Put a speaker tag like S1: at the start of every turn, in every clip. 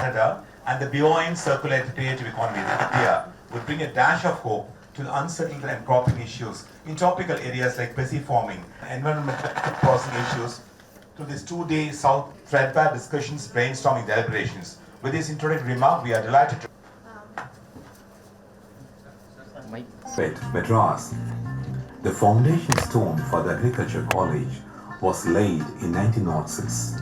S1: Canada and the buoyant circular creative economy in India would bring a dash of hope to the unsettled and cropping issues in topical areas like pesci farming, environmental crossing issues, to this two-day South threadbare discussions, brainstorming deliberations. With this introductory remark, we are delighted to
S2: Madras. The foundation stone for the Agriculture College was laid in 1906.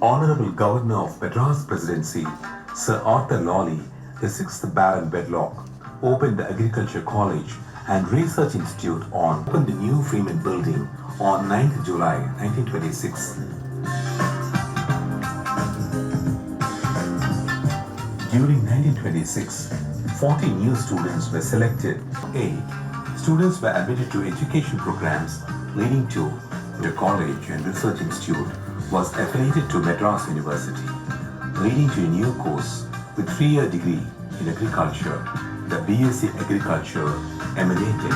S2: Honorable Governor of Madras Presidency, Sir Arthur Lawley, the 6th Baron Bedlock, opened the Agriculture College and Research Institute opened the new Freeman Building on 9th July 1926. During 1926, 40 new students were selected. Students were admitted to education programs leading to the college and research institute was affiliated to Madras University, leading to a new course with 3-year degree in agriculture. The BSc Agriculture emanated.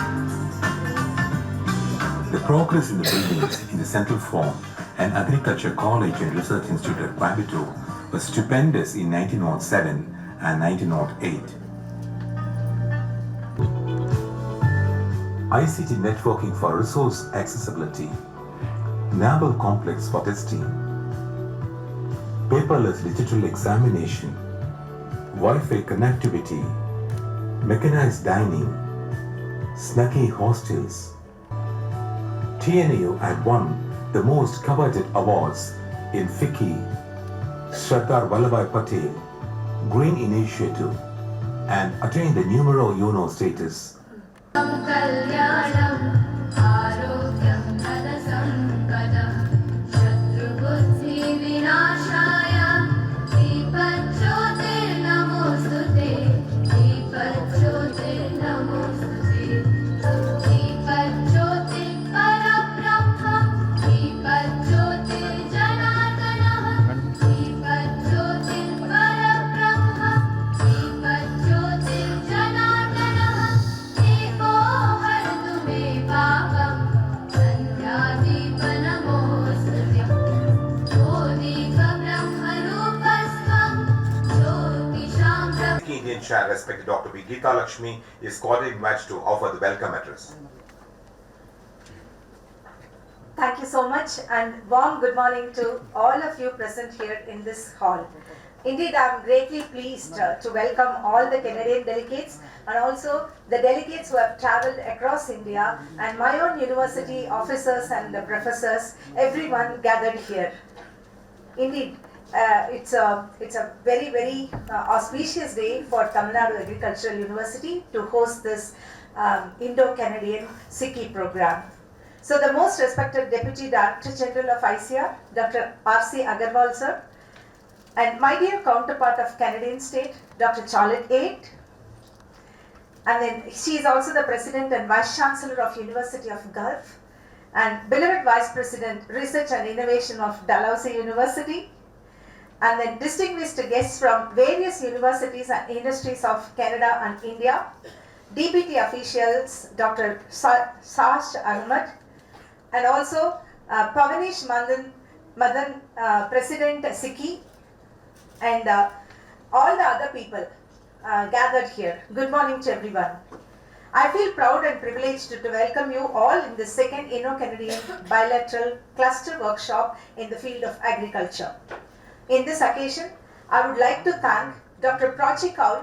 S2: The progress in the buildings in the Central Form and Agriculture College and Research Institute at Coimbatore was stupendous in 1907 and 1908. ICT networking for resource accessibility, Naval complex for testing, paperless digital examination, Wi-Fi connectivity, mechanized dining, snuggy hostels. TNAU had won the most coveted awards in FICCI, Sardar Vallabhbhai Patel, Green Initiative, and attained the numero uno status.
S1: Indian Chair, respected Dr. B. Geeta Lakshmi, is cordially invited to offer the welcome address.
S3: Thank you so much and warm good morning to all of you present here in this hall. Indeed, I am greatly pleased to welcome all the Canadian delegates and also the delegates who have travelled across India and my own university officers and the professors, everyone gathered here. Indeed, it's a very, very auspicious day for Tamil Nadu Agricultural University to host this Indo-Canadian SICCI program. So the most respected Deputy Director General of ICR, Dr. R.C. Agarwal sir, and my dear counterpart of Canadian State, Dr. Charlotte Ait, and then she is also the President and Vice Chancellor of University of Gulf, and beloved Vice President, Research and Innovation of Dalhousie University, and then distinguished guests from various universities and industries of Canada and India, DPT officials, Dr. Sash Ahmed, and also Pavanish Madan, President SICCI, and all the other people gathered here. Good morning to everyone. I feel proud and privileged to welcome you all in the second Indo-Canadian bilateral cluster workshop in the field of agriculture. In this occasion, I would like to thank Dr. Prachi Kaul,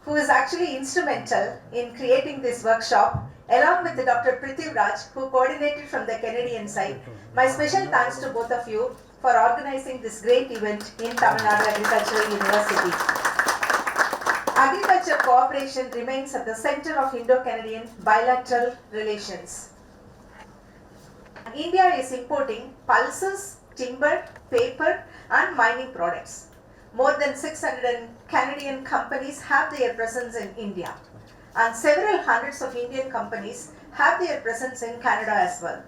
S3: who is actually instrumental in creating this workshop, along with Dr. Prithvi Raj, who coordinated from the Canadian side. My special thanks to both of you for organizing this great event in Tamil Nadu Agricultural University. Agriculture cooperation remains at the center of Indo-Canadian bilateral relations. India is importing pulses, timber, paper, and mining products. More than 600 Canadian companies have their presence in India, and several hundreds of Indian companies have their presence in Canada as well.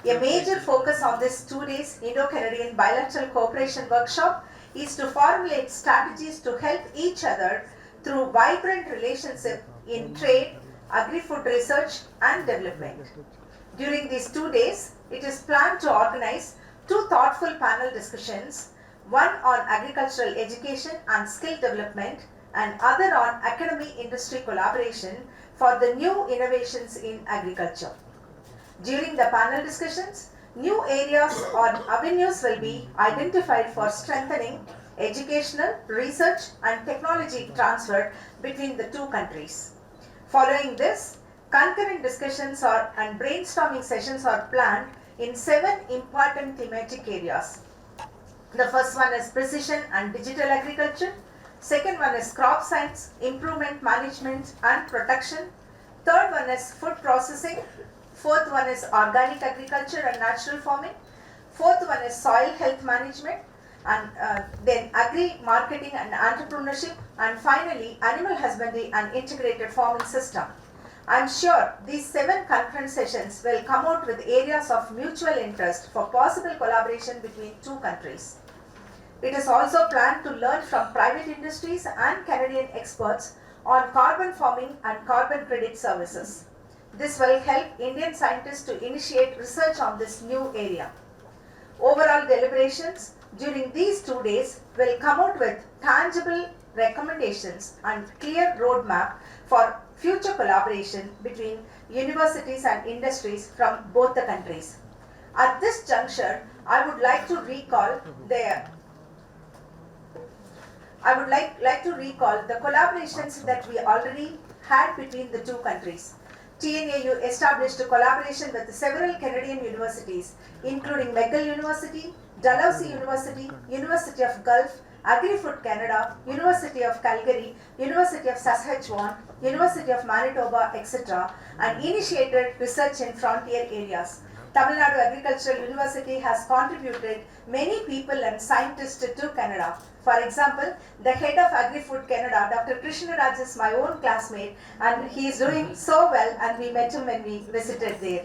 S3: A major focus on this 2 days Indo-Canadian bilateral cooperation workshop is to formulate strategies to help each other through vibrant relationship in trade, agri-food research and development. During these 2 days, it is planned to organize 2 thoughtful panel discussions one on agricultural education and skill development, and other on academy-industry collaboration for the new innovations in agriculture. During the panel discussions, new areas or avenues will be identified for strengthening educational, research and technology transfer between the two countries. Following this, concurrent discussions and brainstorming sessions are planned in 7 important thematic areas. The first one is precision and digital agriculture. Second one is crop science, improvement management and protection. Third one is food processing. Fourth one is organic agriculture and natural farming. Fourth one is soil health management, and then agri marketing and entrepreneurship, and finally animal husbandry and integrated farming system. I am sure these 7 concurrent sessions will come out with areas of mutual interest for possible collaboration between two countries. It is also planned to learn from private industries and Canadian experts on carbon farming and carbon credit services. This will help Indian scientists to initiate research on this new area. Overall deliberations during these 2 days will come out with tangible recommendations and clear roadmap for future collaboration between universities and industries from both the countries. At this juncture, I would like to recall the collaborations that we already had between the two countries. TNAU established a collaboration with several Canadian universities, including McGill University, Dalhousie University, University of Gulf, Agri-Food Canada, University of Calgary, University of Saskatchewan, University of Manitoba, etc., and initiated research in frontier areas. Tamil Nadu Agricultural University has contributed many people and scientists to Canada. For example, the head of Agri-Food Canada, Dr. Krishna Raj, is my own classmate, and he is doing so well, and we met him when we visited there.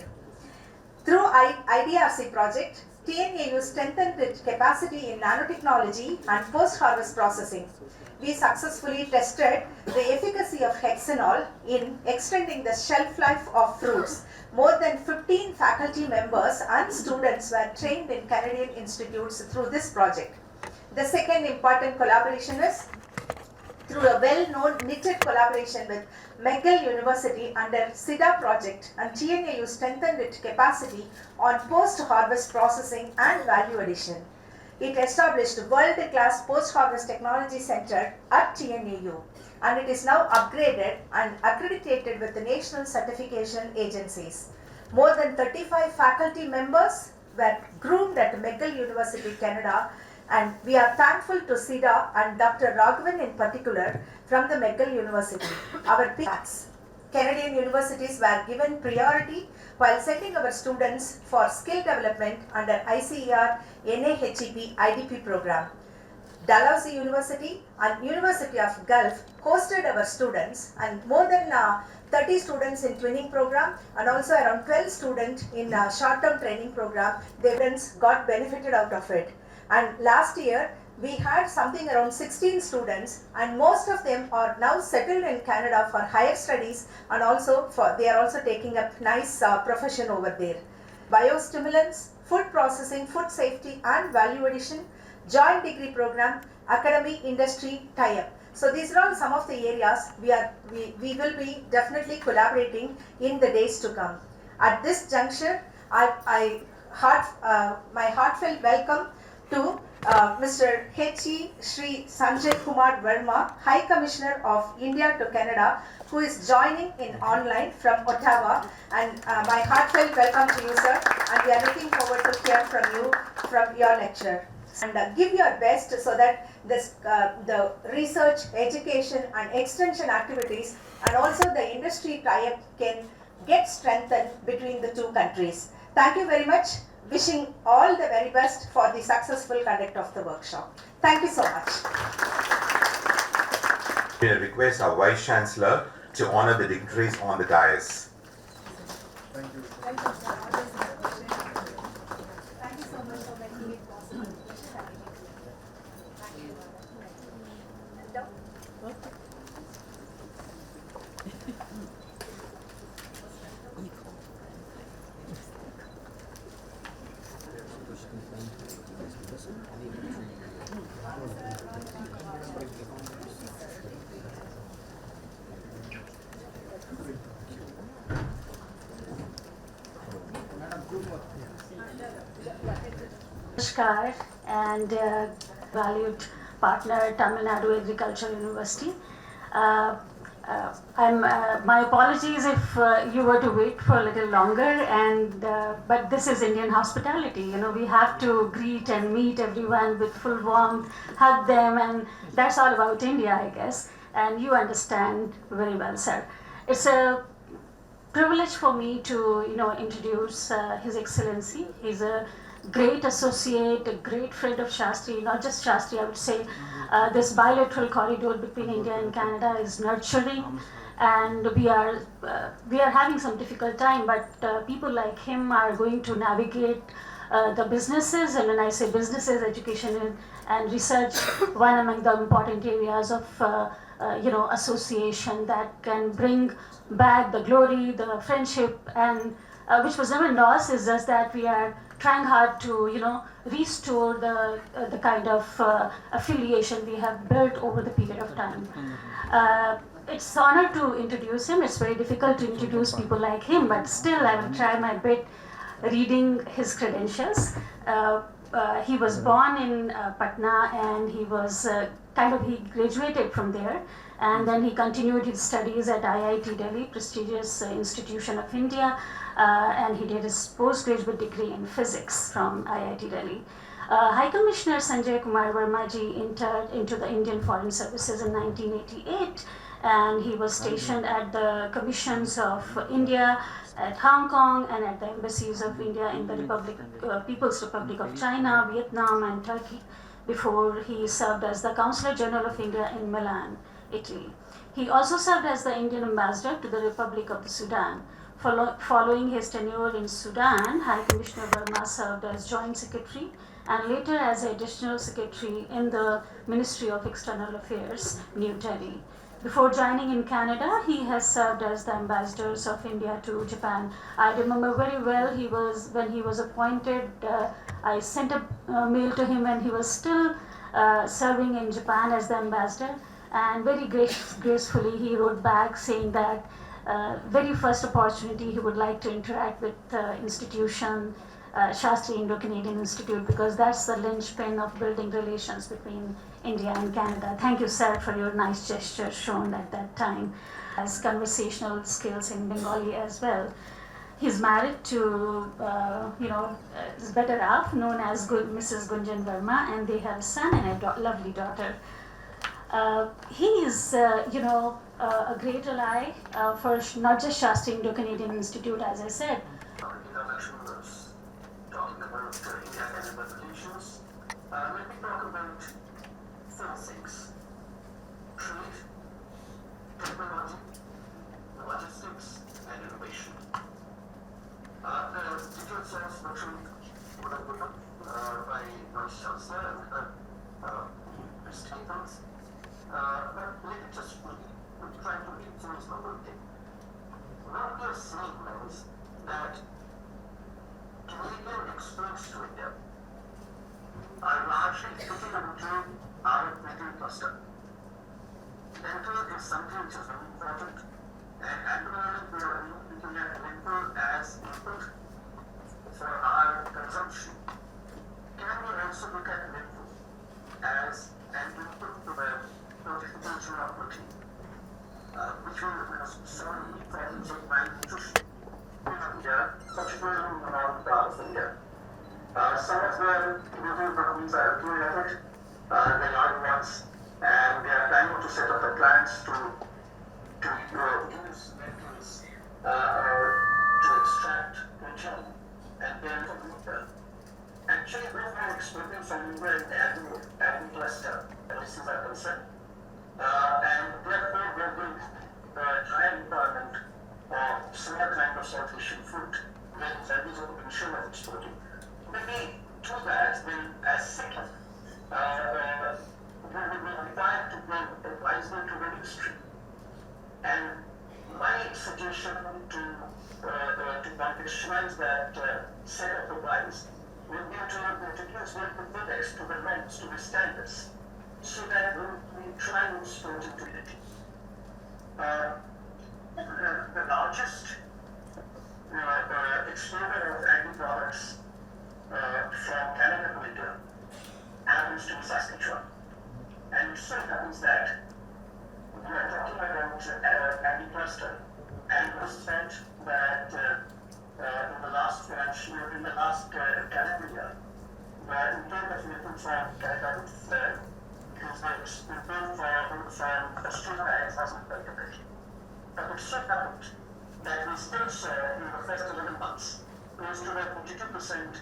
S3: Through IDRC project, TNAU strengthened its capacity in nanotechnology and post-harvest processing. We successfully tested the efficacy of hexanol in extending the shelf life of fruits. More than 15 faculty members and students were trained in Canadian institutes through this project. The second important collaboration is through a well-known knitted collaboration with McGill University under SIDA project, and TNAU strengthened its capacity on post-harvest processing and value addition. It established a world-class post-harvest technology center at TNAU, and it is now upgraded and accredited with the national certification agencies. More than 35 faculty members were groomed at McGill University, Canada, and we are thankful to SIDA and Dr. Raghavan in particular from the McGill University. Our PACs, Canadian universities, were given priority while setting our students for skill development under ICER NAHEP IDP program. Dalhousie University and University of Gulf hosted our students, and more than 30 students in twinning program and also around 12 students in short-term training program. Their friends got benefited out of it. And last year, we had something around 16 students, and most of them are now settled in Canada for higher studies, and also they are also taking up nice profession over there. Biostimulants, food processing, food safety and value addition, joint degree program, academy industry tie-up. So these are all some of the areas we will be definitely collaborating in the days to come. At this juncture, my heartfelt welcome to Mr. H.E. Shri Sanjay Kumar Verma, High Commissioner of India to Canada, who is joining in online from Ottawa. And my heartfelt welcome to you, sir. And we are looking forward to hear from you from your lecture. And give your best so that the research, education and extension activities and also the industry tie-up can get strengthened between the two countries. Thank you very much. Wishing all the very best for the successful conduct of the workshop. Thank you so much.
S1: We request our Vice Chancellor to honor the dignitaries on the dais.
S4: Thank you.
S3: Thank you, sir. Thank you so much for making it possible. Thank you.
S5: Namaskar and valued partner Tamil Nadu Agricultural University. My apologies if you were to wait for a little longer, but this is Indian hospitality. You know, we have to greet and meet everyone with full warmth, hug them, and that's all about India, I guess. And you understand very well, sir. It's a privilege for me to, introduce His Excellency. He's a great associate, a great friend of Shastri, not just Shastri, I would say. This bilateral corridor between India and Canada is nurturing, and we are having some difficult time, but people like him are going to navigate the businesses, and when I say businesses, education and research, one among the important areas of association that can bring back the glory, the friendship, and which was never lost. Is just that we are trying hard to restore the kind of affiliation we have built over the period of time. It's an honor to introduce him. It's very difficult to introduce people like him, but still I will try my bit reading his credentials. He was born in Patna, and he was he graduated from there, and then he continued his studies at IIT Delhi, prestigious institution of India, and he did his postgraduate degree in physics from IIT Delhi. High Commissioner Sanjay Kumar Verma ji entered into the Indian Foreign Services in 1988, and he was stationed at the commissions of India, at Hong Kong, and at the embassies of India in the People's Republic of China, Vietnam, and Turkey, before he served as the Consular General of India in Milan, Italy. He also served as the Indian Ambassador to the Republic of the Sudan. Following his tenure in Sudan, High Commissioner Verma served as Joint Secretary and later as Additional Secretary in the Ministry of External Affairs, New Delhi. Before joining in Canada, he has served as the ambassadors of India to Japan. I remember very well when he was appointed, I sent a mail to him when he was still serving in Japan as the ambassador, and very gracefully he wrote back saying that very first opportunity he would like to interact with the institution, Shastri Indo-Canadian Institute, because that's the linchpin of building relations between India and Canada. Thank you, sir, for your nice gesture shown at that time. Has conversational skills in Bengali as well. He's married to, his better half, known as Mrs. Gunjan Verma, and they have a son and a lovely daughter. He is, a great ally for not just Shastri Indo-Canadian Institute, as I said.
S6: Talking about India and relations, let me talk about four things: trade, technology, logistics, and innovation. The details of the trade were given by Vice Chancellor and Stevens, but let me just try to reinforce the whole thing. What we are saying is that Canadian exports to India are largely fitting into our middle cluster. Dental is something which is very important, and at the moment we are looking at dental as input for our consumption. Can we also look at dental as an input to the horticulture of protein, which will solve problems of malnutrition in India, particularly in the northern part of India. Some of the Canadian companies are doing it, the large ones, and they are planning to set up the plants to use metals to extract protein and then actually we are exporting from India in the agri cluster, this is our concern. And therefore we are going to high requirement of similar kind of South Asian food when that is a potential of exporting. Maybe to that, then as second, we will be required to give advisement to the industry. And my suggestion to contextualize that set of advice will be to introduce the index to the norms, to the standards. happens to be Saskatchewan. And so happens that we are talking about agriculture, and it was said that in the last financial year, in the last calendar year, in terms of making from Canada, because the improvement from Australia hasn't quite a bit. But it so happened that we still saw in the first 11 months close to a 42%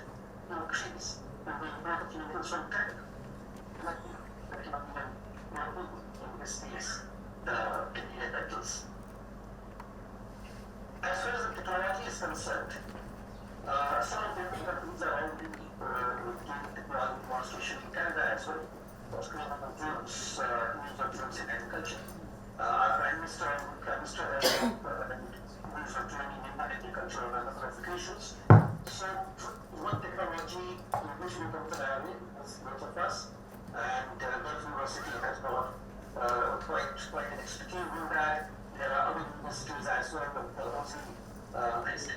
S6: increase in the amount of vehicles from Canada. In this case, the Canadian vehicles. As far as the technology is concerned, some of the companies are already doing technology demonstration in Canada as well. What's going on with drones, use of drones in agriculture. Our Prime Minister has use of drone in agriculture on a number of occasions. So, one technology in which we come to is both of us, and Gulf University has got quite an expertise in that. There are other universities as well, but also based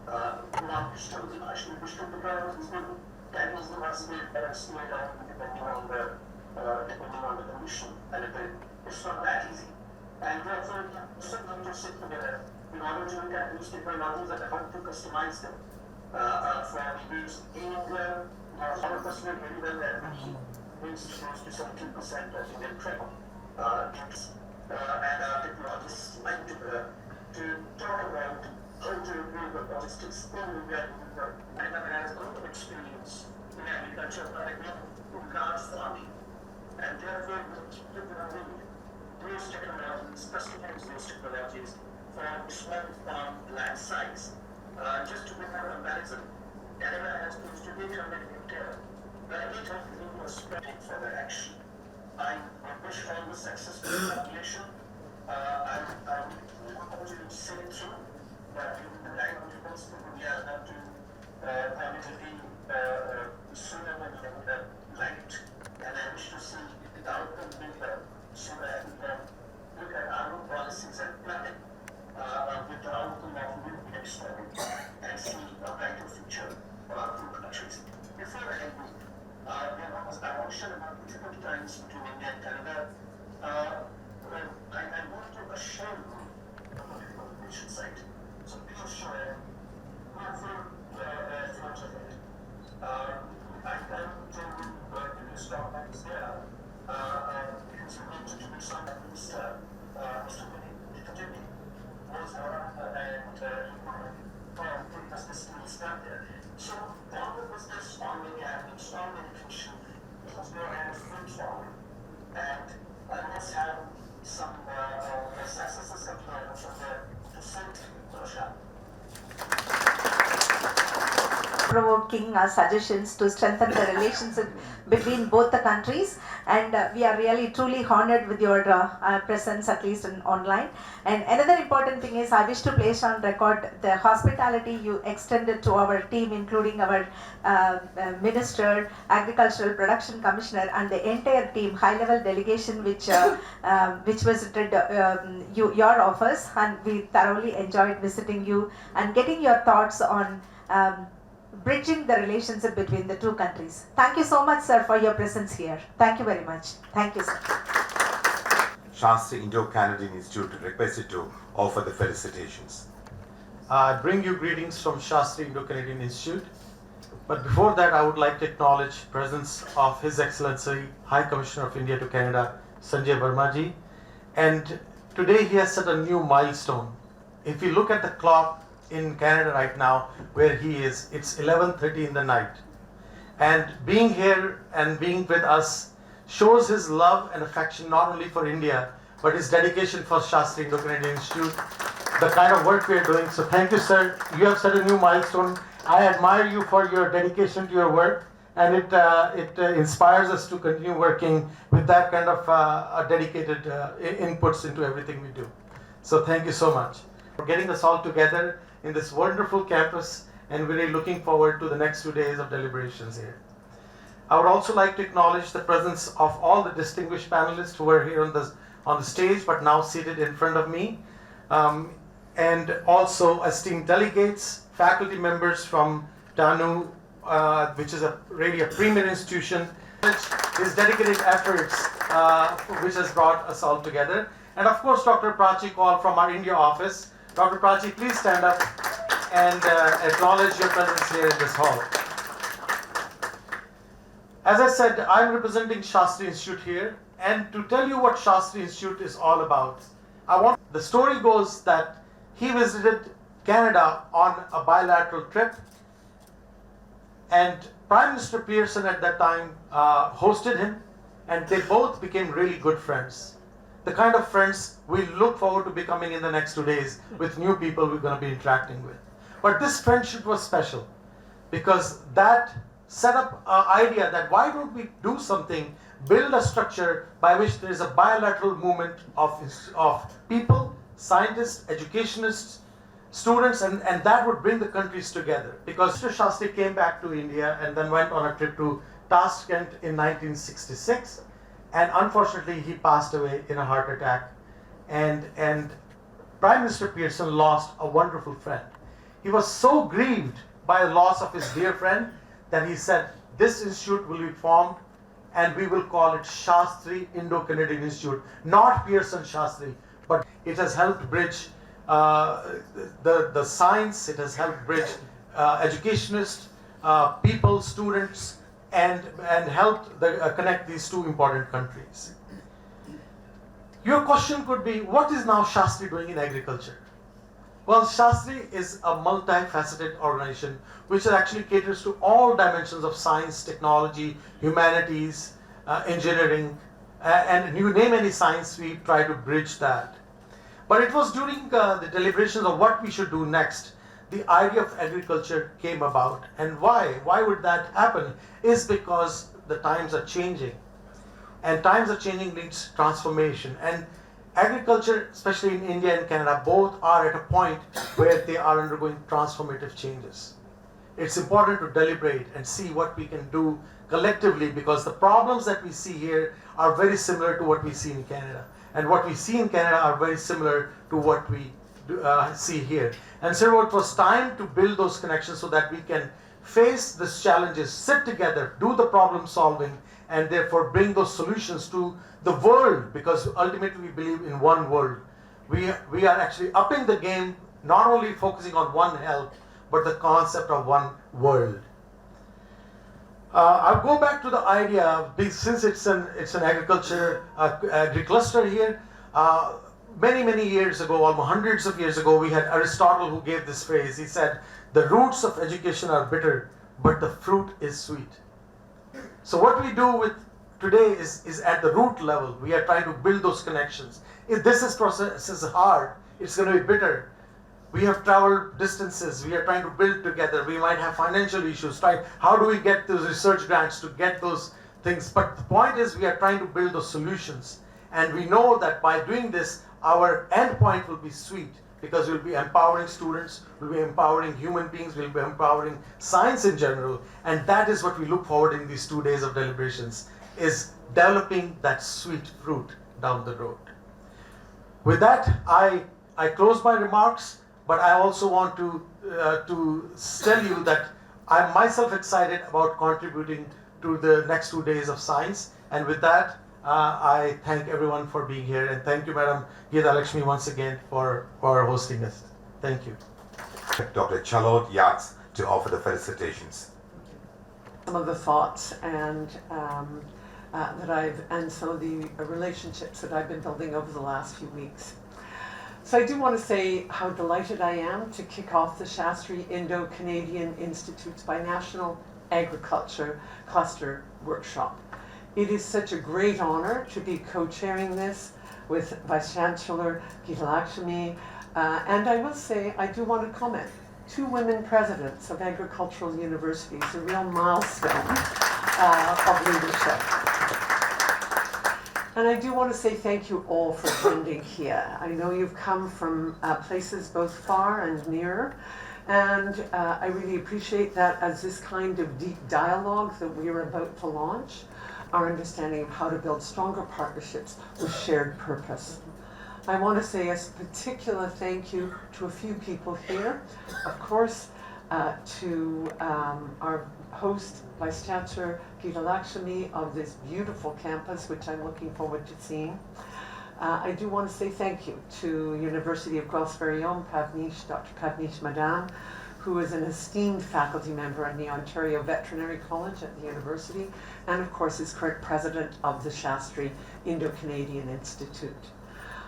S6: non-digital, national digital technologies. That is the last way that is made out depending on the condition, and it's not that easy. And therefore, we still need to sit together in order to look at these technologies and how to customize them for use in India. Our customer very well that we use close to 17% of Indian travel goods, and our technologists like to talk about how to improve the logistics in India. And has a lot of experience in agriculture, in large farming, and therefore we need those technologies, customize those technologies for small farm land size. Just to make a comparison, Canada has close to 800 hectares. 800 was spreading for the action. I wish all the success to the population. I want to say it through that in the line of defense, we are not to permanently sooner than light, and I wish to see the outcome better so that we can look at our own policies and planning with the outcome of new next level and see a brighter future for our two countries. Before I end, there was a motion about difficult times between India and Canada. I want to assure you on the information side. So be assured, we are full front of it. I can't tell you where the news government is there because we need to do some of this Mr. Kennedy was and put us this news down there. So all the business on the gathering, on the nutrition, because we are food farming, and let's have some successes from the food workshop.
S3: Provoking suggestions to strengthen the relationship between both the countries, and we are really truly honored with your presence, at least in online. And another important thing is I wish to place on record the hospitality you extended to our team, including our Minister, Agricultural Production Commissioner, and the entire team, high-level delegation which visited your office, and we thoroughly enjoyed visiting you and getting your thoughts on bridging the relationship between the two countries. Thank you so much, sir, for your presence here. Thank you very much. Thank you, sir.
S1: Shastri Indo-Canadian Institute requested to offer the felicitations.
S7: I bring you greetings from Shastri Indo-Canadian Institute. But before that, I would like to acknowledge the presence of His Excellency High Commissioner of India to Canada, Sanjay Verma-ji. And today he has set a new milestone. If you look at the clock in Canada right now, where he is, it's 11:30 in the night. And being here and being with us shows his love and affection not only for India, but his dedication for Shastri Indo-Canadian Institute, the kind of work we are doing. So thank you, sir. You have set a new milestone. I admire you for your dedication to your work, and it inspires us to continue working with that kind of dedicated inputs into everything we do. So thank you so much for getting us all together in this wonderful campus, and we're really looking forward to the next 2 days of deliberations here. I would also like to acknowledge the presence of all the distinguished panelists who are here on the stage, but now seated in front of me, and also esteemed delegates, faculty members from TNAU, which is really a premier institution his dedicated efforts, which has brought us all together. And of course, Dr. Prachi Kaul from our India office. Dr. Prachi, please stand up and acknowledge your presence here in this hall. As I said, I'm representing Shastri Institute here, and to tell you what Shastri Institute is all about, the story goes that he visited Canada on a bilateral trip, and Prime Minister Pearson at that time hosted him, and they both became really good friends. The kind of friends we look forward to becoming in the next 2 days with new people we're going to be interacting with. But this friendship was special because that set up an idea that why don't we do something, build a structure by which there is a bilateral movement of people, scientists, educationists, students, and that would bring the countries together. Because Mr. Shastri came back to India and then went on a trip to Tashkent in 1966, and unfortunately he passed away in a heart attack, and Prime Minister Pearson lost a wonderful friend. He was so grieved by the loss of his dear friend that he said, this institute will be formed and we will call it Shastri Indo-Canadian Institute, not Pearson Shastri, but it has helped bridge the science, it has helped bridge educationists, people, students, and helped connect these two important countries. Your question could be, what is now Shastri doing in agriculture? Well, Shastri is a multifaceted organization which actually caters to all dimensions of science, technology, humanities, engineering, and you name any science, we try to bridge that. But it was during the deliberations of what we should do next, the idea of agriculture came about. And why? Why would that happen? Is because the times are changing. And times are changing needs transformation. And agriculture, especially in India and Canada, both are at a point where they are undergoing transformative changes. It's important to deliberate and see what we can do collectively, because the problems that we see here are very similar to what we see in Canada. And what we see in Canada are very similar to what we see here. And so it was time to build those connections so that we can face these challenges, sit together, do the problem solving, and therefore bring those solutions to the world, because ultimately we believe in one world. We are actually upping the game, not only focusing on one health, but the concept of one world. I'll go back to the idea, since it's an agriculture agri-cluster here. Many years ago, almost hundreds of years ago, we had Aristotle who gave this phrase. He said, the roots of education are bitter, but the fruit is sweet. So what we do with today is at the root level. We are trying to build those connections. If this process is hard, it's going to be bitter. We have traveled distances. We are trying to build together. We might have financial issues. How do we get those research grants to get those things? But the point is, we are trying to build those solutions. And we know that by doing this, our end point will be sweet, because we'll be empowering students, we'll be empowering human beings, we'll be empowering science in general. And that is what we look forward in these 2 days of deliberations, is developing that sweet fruit down the road. With that, I close my remarks, but I also want to tell you that I'm myself excited about contributing to the next 2 days of science. And with that, I thank everyone for being here, and thank you, Madam Geeta Lakshmi, once again for hosting us. Thank you.
S1: Dr. Chalod Yats to offer the felicitations.
S8: Some of the thoughts and some of the relationships that I've been building over the last few weeks. So I do want to say how delighted I am to kick off the Shastri Indo-Canadian Institute's Binational Agriculture Cluster Workshop. It is such a great honor to be co-chairing this with Vice Chancellor Geeta Lakshmi, and I will say, I do want to comment, 2 women presidents of agricultural universities, a real milestone of leadership. And I do want to say thank you all for attending here. I know you've come from places both far and near, and I really appreciate that as this kind of deep dialogue that we are about to launch, our understanding of how to build stronger partnerships with shared purpose. I want to say a particular thank you to a few people here. Of course, to our host, Vice Chancellor Gita Lakshmi of this beautiful campus, which I'm looking forward to seeing. I do want to say thank you to University of Guelph's very own Pavnish, Dr. Pavnish Madam, who is an esteemed faculty member in the Ontario Veterinary College at the university, and of course is current president of the Shastri Indo-Canadian Institute.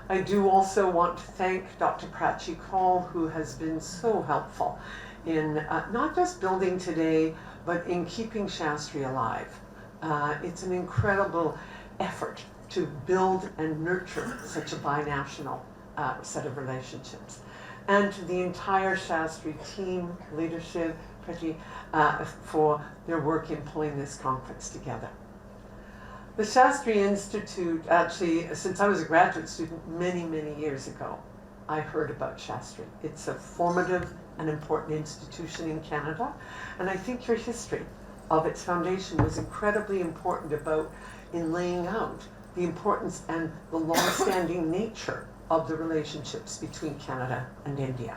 S8: I do also want to thank Dr. Prachi Kaul, who has been so helpful in not just building today, but in keeping Shastri alive. It's an incredible effort to build and nurture such a binational set of relationships. And to the entire Shastri team, leadership, for their work in pulling this conference together. The Shastri Institute, actually, since I was a graduate student many, many years ago, I heard about Shastri. It's a formative and important institution in Canada, and I think your history of its foundation was incredibly important in laying out the importance and the long-standing nature of the relationships between Canada and India.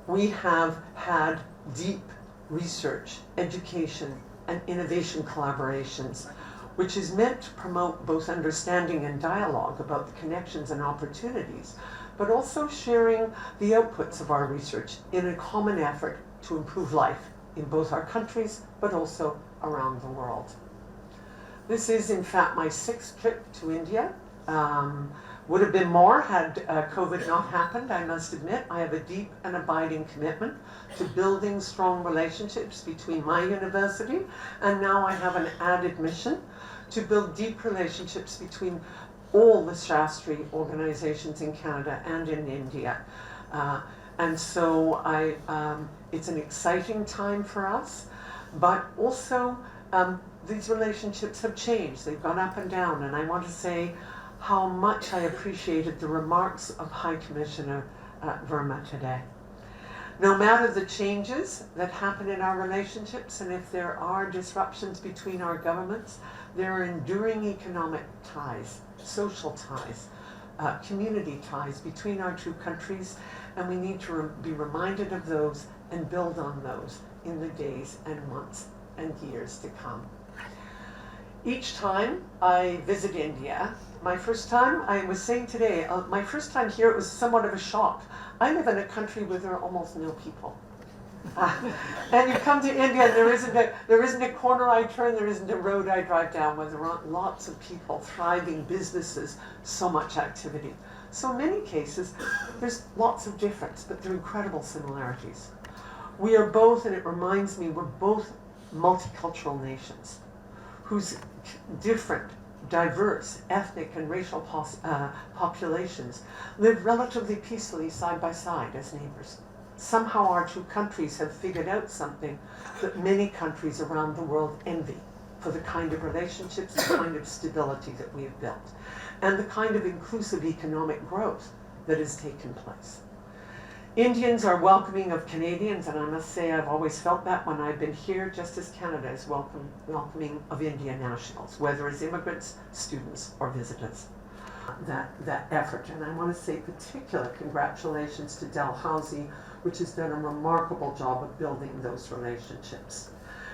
S8: We have had deep research, education, and innovation collaborations, which is meant to promote both understanding and dialogue about the connections and opportunities, but also sharing the outputs of our research in a common effort to improve life in both our countries, but also around the world. This is, in fact, my 6th trip to India. Would have been more had COVID not happened, I must admit. I have a deep and abiding commitment to building strong relationships between my university, and now I have an added mission to build deep relationships between all the Shastri organizations in Canada and in India. And so it's an exciting time for us, but also these relationships have changed. They've gone up and down, and I want to say how much I appreciated the remarks of High Commissioner Verma today. No matter the changes that happen in our relationships, and if there are disruptions between our governments, there are enduring economic ties, social ties, community ties between our two countries, and we need to be reminded of those and build on those in the days and months and years to come. Each time I visit India, my first time, I was saying today, my first time here, it was somewhat of a shock. I live in a country where there are almost no people. And you come to India, and there isn't a corner I turn, there isn't a road I drive down where there aren't lots of people, thriving businesses, so much activity. So in many cases, there's lots of difference, but there are incredible similarities. We are both, and it reminds me, we're both multicultural nations whose different, diverse, ethnic and racial populations live relatively peacefully side by side as neighbors. Somehow our two countries have figured out something that many countries around the world envy, for the kind of relationships, the kind of stability that we have built, and the kind of inclusive economic growth that has taken place. Indians are welcoming of Canadians, and I must say I've always felt that when I've been here, just as Canada is welcoming of Indian nationals, whether as immigrants, students, or visitors. That effort, and I want to say particular congratulations to Dalhousie, which has done a remarkable job of building those relationships.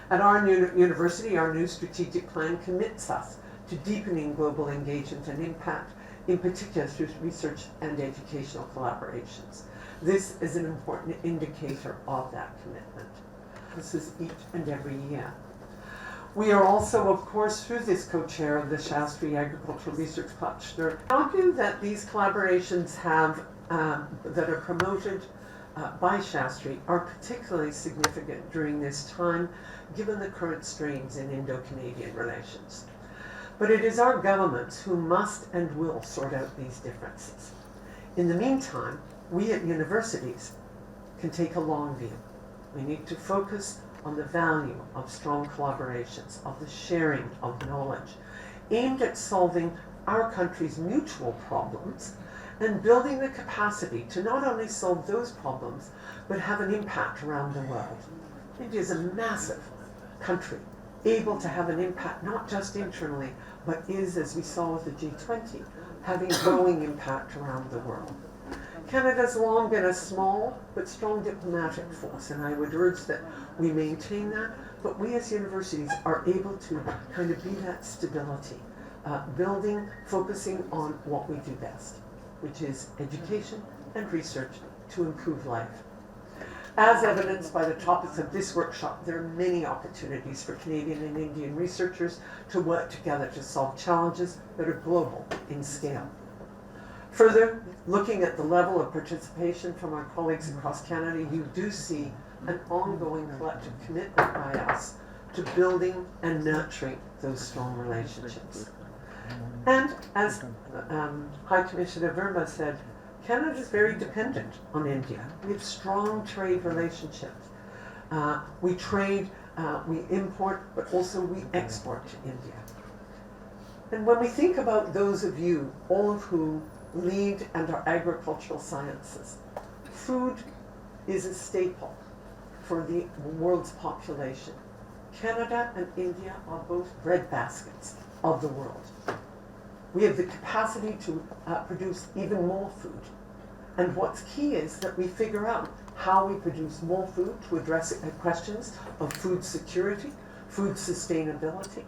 S8: At our new university, our new strategic plan commits us to deepening global engagement and impact, in particular through research and educational collaborations. This is an important indicator of that commitment. This is each and every year. We are also, of course, through this co-chair of the Shastri Agricultural Research Cluster, argue that these collaborations that are promoted by Shastri are particularly significant during this time, given the current strains in Indo-Canadian relations. But it is our governments who must and will sort out these differences. In the meantime, we at universities can take a long view. We need to focus on the value of strong collaborations, of the sharing of knowledge, aimed at solving our country's mutual problems and building the capacity to not only solve those problems, but have an impact around the world. India is a massive country, able to have an impact not just internally, but is, as we saw with the G20, having growing impact around the world. Canada's long been a small but strong diplomatic force, and I would urge that we maintain that, but we as universities are able to kind of be that stability, building, focusing on what we do best, which is education and research to improve life. As evidenced by the topics of this workshop, there are many opportunities for Canadian and Indian researchers to work together to solve challenges that are global in scale. Further, looking at the level of participation from our colleagues across Canada, you do see an ongoing collective commitment by us to building and nurturing those strong relationships. And as High Commissioner Verma said, Canada is very dependent on India. We have strong trade relationships. We trade, we import, but also we export to India. And when we think about those of you, all of whom lead and are agricultural sciences, food is a staple for the world's population. Canada and India are both bread baskets of the world. We have the capacity to produce even more food. And what's key is that we figure out how we produce more food to address questions of food security, food sustainability,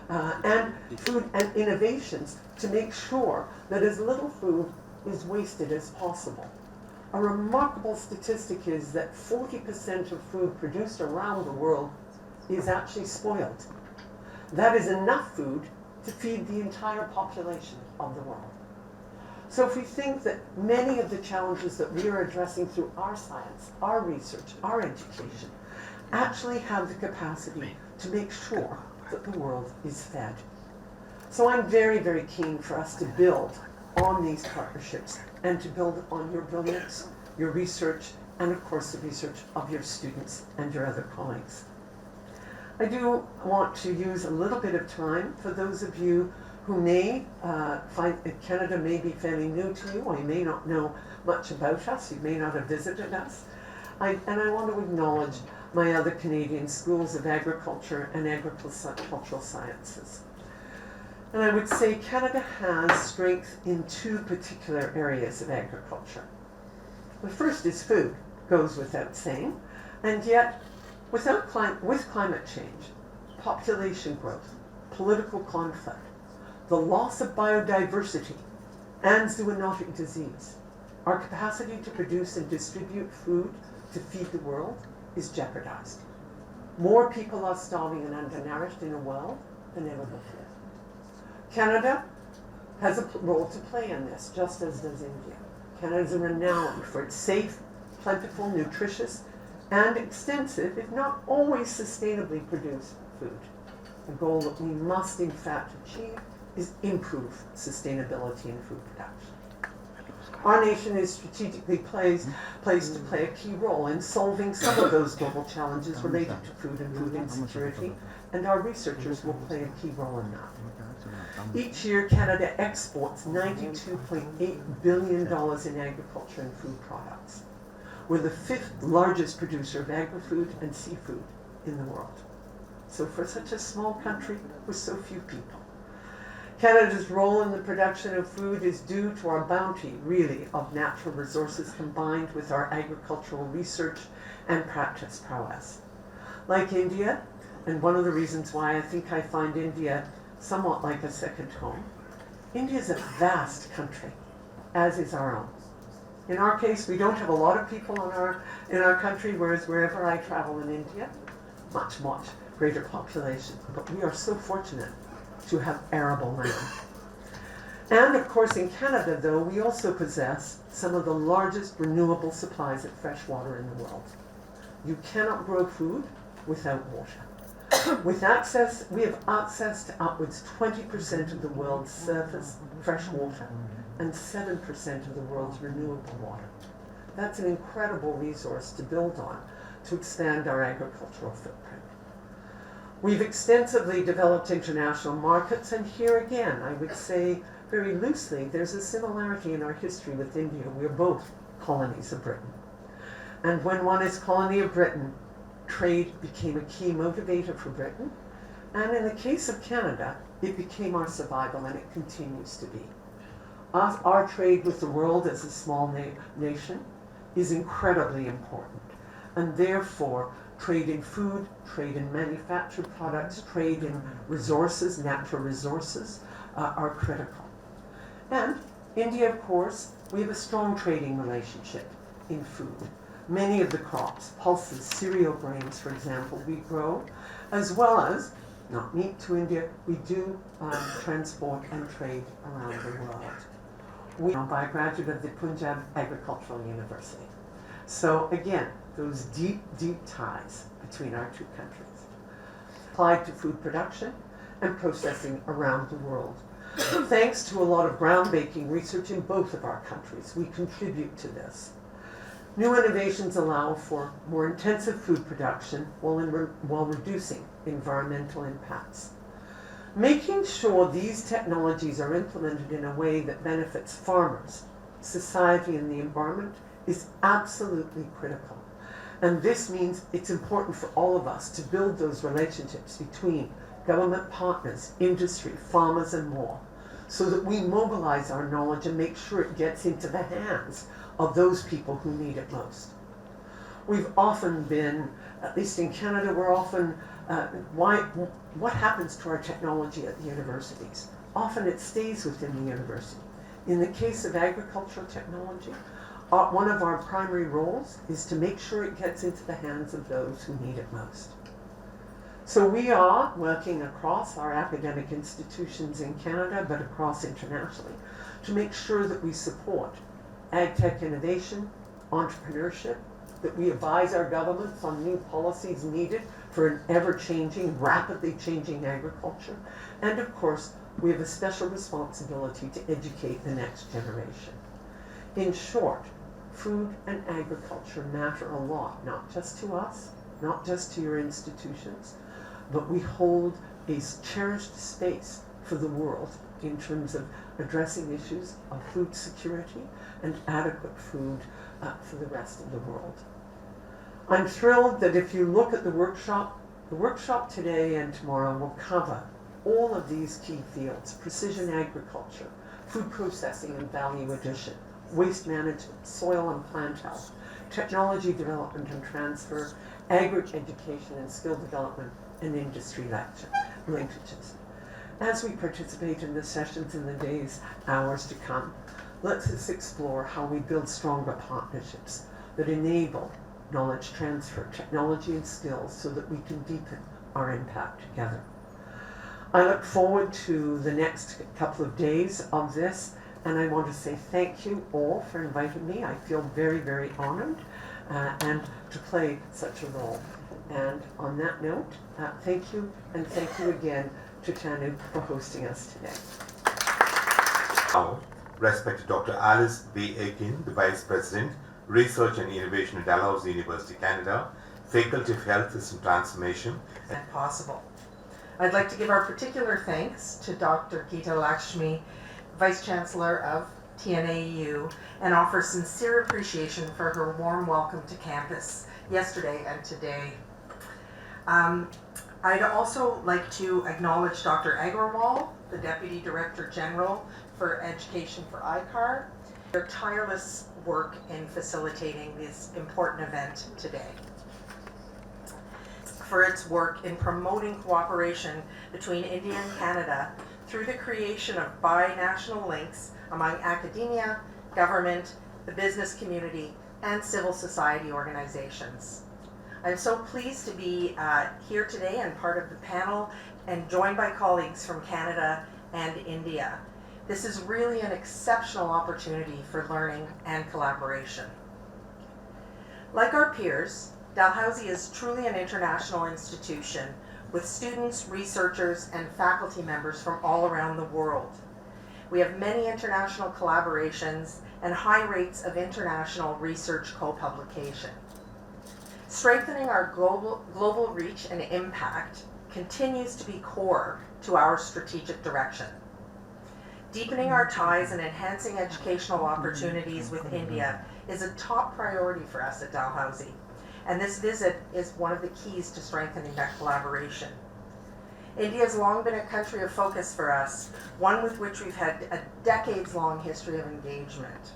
S8: and food and innovations to make sure that as little food is wasted as possible. A remarkable statistic is that 40% of food produced around the world is actually spoiled. That is enough food to feed the entire population of the world. So if we think that many of the challenges that we are addressing through our science, our research, our education, actually have the capacity to make sure that the world is fed. So I'm very, very keen for us to build on these partnerships and to build on your brilliance, your research, and of course the research of your students and your other colleagues. I do want to use a little bit of time for those of you who may find that Canada may be fairly new to you, or you may not know much about us, you may not have visited us. And I want to acknowledge my other Canadian schools of agriculture and agricultural sciences. And I would say Canada has strength in two particular areas of agriculture. The first is food, goes without saying, and yet with climate change, population growth, political conflict, the loss of biodiversity, and zoonotic disease, our capacity to produce and distribute food to feed the world is jeopardized. More people are starving and undernourished in the world than ever before. Canada has a role to play in this, just as does India. Canada is renowned for its safe, plentiful, nutritious, and extensive, if not always sustainably produced food. A goal that we must in fact achieve is improve sustainability in food production. Our nation is strategically placed to play a key role in solving some of those global challenges related to food and food insecurity, and our researchers will play a key role in that. Each year, Canada exports $92.8 billion in agriculture and food products. We're the 5th largest producer of agri-food and seafood in the world. So for such a small country with so few people, Canada's role in the production of food is due to our bounty, really, of natural resources combined with our agricultural research and practice prowess. Like India, and one of the reasons why I think I find India somewhat like a second home, India is a vast country, as is our own. In our case, we don't have a lot of people in our country, whereas wherever I travel in India, much greater population. But we are so fortunate to have arable land. And of course in Canada, though, we also possess some of the largest renewable supplies of fresh water in the world. You cannot grow food without water. We have access to upwards 20% of the world's surface fresh water and 7% of the world's renewable water. That's an incredible resource to build on to expand our agricultural footprint. We've extensively developed international markets, and here again, I would say very loosely, there's a similarity in our history with India. We're both colonies of Britain. And when one is colony of Britain, trade became a key motivator for Britain. And in the case of Canada, it became our survival, and it continues to be. Our trade with the world as a small nation is incredibly important. And therefore, Trade in food, trade in manufactured products, trade in resources, natural resources are critical. And India, of course, we have a strong trading relationship in food. Many of the crops, pulses, cereal grains, for example, we grow, as well as, not meat to India, we do transport and trade around the world. We are by a graduate of the Punjab Agricultural University. So again, those deep, deep ties between our two countries. Applied to food production and processing around the world. Thanks to a lot of groundbreaking research in both of our countries, we contribute to this. New innovations allow for more intensive food production while reducing environmental impacts. Making sure these technologies are implemented in a way that benefits farmers, society, and the environment is absolutely critical. And this means it's important for all of us to build those relationships between government partners, industry, farmers, and more, so that we mobilize our knowledge and make sure it gets into the hands of those people who need it most. We've often been, at least in Canada, we're often, what happens to our technology at the universities? Often it stays within the university. In the case of agricultural technology, one of our primary roles is to make sure it gets into the hands of those who need it most. So we are working across our academic institutions in Canada, but across internationally, to make sure that we support ag tech innovation, entrepreneurship, that we advise our governments on new policies needed for an ever-changing, rapidly changing agriculture, and of course, we have a special responsibility to educate the next generation. In short, food and agriculture matter a lot, not just to us, not just to your institutions, but we hold a cherished space for the world in terms of addressing issues of food security and adequate food for the rest of the world. I'm thrilled that if you look at the workshop today and tomorrow will cover all of these key fields: precision agriculture, food processing and value addition, waste management, soil and plant health, technology development and transfer, agri-education and skill development, and industry linkages. As we participate in the sessions in the days, hours to come, let's explore how we build stronger partnerships that enable knowledge transfer, technology and skills so that we can deepen our impact together. I look forward to the next couple of days of this, and I want to say thank you all for inviting me. I feel very, very honored and to play such a role. And on that note, thank you, and thank you again to TNAU for hosting us today.
S1: Now, respected Dr. Alice B. Aiken, the Vice President, Research and Innovation at Dalhousie University, Canada, Faculty of Health System Transformation.
S9: And possible. I'd like to give our particular thanks to Dr. Geeta Lakshmi, Vice Chancellor of TNAU, and offer sincere appreciation for her warm welcome to campus yesterday and today. I'd also like to acknowledge Dr. Agarwal, the Deputy Director General for Education for ICAR, their tireless work in facilitating this important event today. For its work in promoting cooperation between India and Canada through the creation of binational links among academia, government, the business community, and civil society organizations. I'm so pleased to be here today and part of the panel and joined by colleagues from Canada and India. This is really an exceptional opportunity for learning and collaboration. Like our peers, Dalhousie is truly an international institution with students, researchers, and faculty members from all around the world. We have many international collaborations and high rates of international research co-publication. Strengthening our global reach and impact continues to be core to our strategic direction. Deepening our ties and enhancing educational opportunities with India is a top priority for us at Dalhousie, and this visit is one of the keys to strengthening that collaboration. India has long been a country of focus for us, one with which we've had a decades-long history of engagement,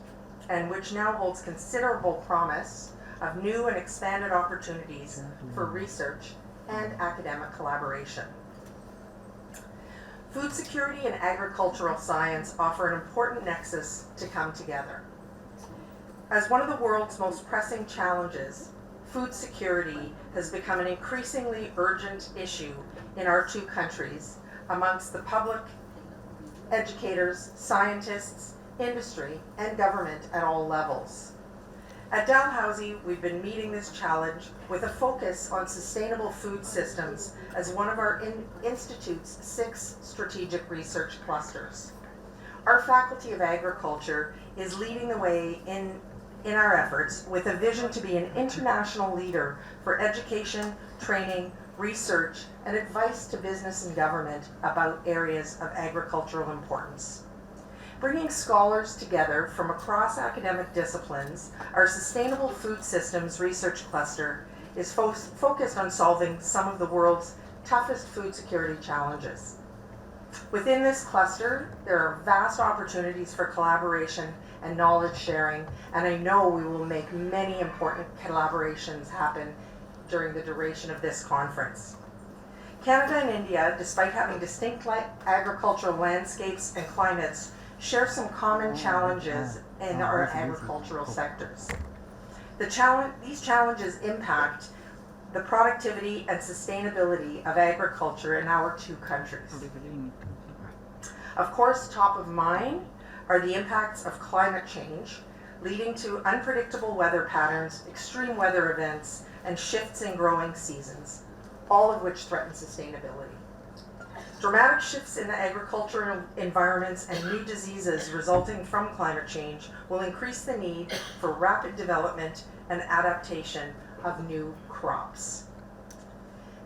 S9: and which now holds considerable promise of new and expanded opportunities for research and academic collaboration. Food security and agricultural science offer an important nexus to come together. As one of the world's most pressing challenges, food security has become an increasingly urgent issue in our two countries amongst the public, educators, scientists, industry, and government at all levels. At Dalhousie, we've been meeting this challenge with a focus on sustainable food systems as one of our Institute's 6 strategic research clusters. Our Faculty of Agriculture is leading the way in our efforts with a vision to be an international leader for education, training, research, and advice to business and government about areas of agricultural importance. Bringing scholars together from across academic disciplines, our Sustainable Food Systems Research Cluster is focused on solving some of the world's toughest food security challenges. Within this cluster, there are vast opportunities for collaboration and knowledge sharing, and I know we will make many important collaborations happen during the duration of this conference. Canada and India, despite having distinct agricultural landscapes and climates, share some common challenges in our agricultural sectors. These challenges impact the productivity and sustainability of agriculture in our two countries. Of course, top of mind are the impacts of climate change, leading to unpredictable weather patterns, extreme weather events, and shifts in growing seasons, all of which threaten sustainability. Dramatic shifts in the agricultural environments and new diseases resulting from climate change will increase the need for rapid development and adaptation of new crops.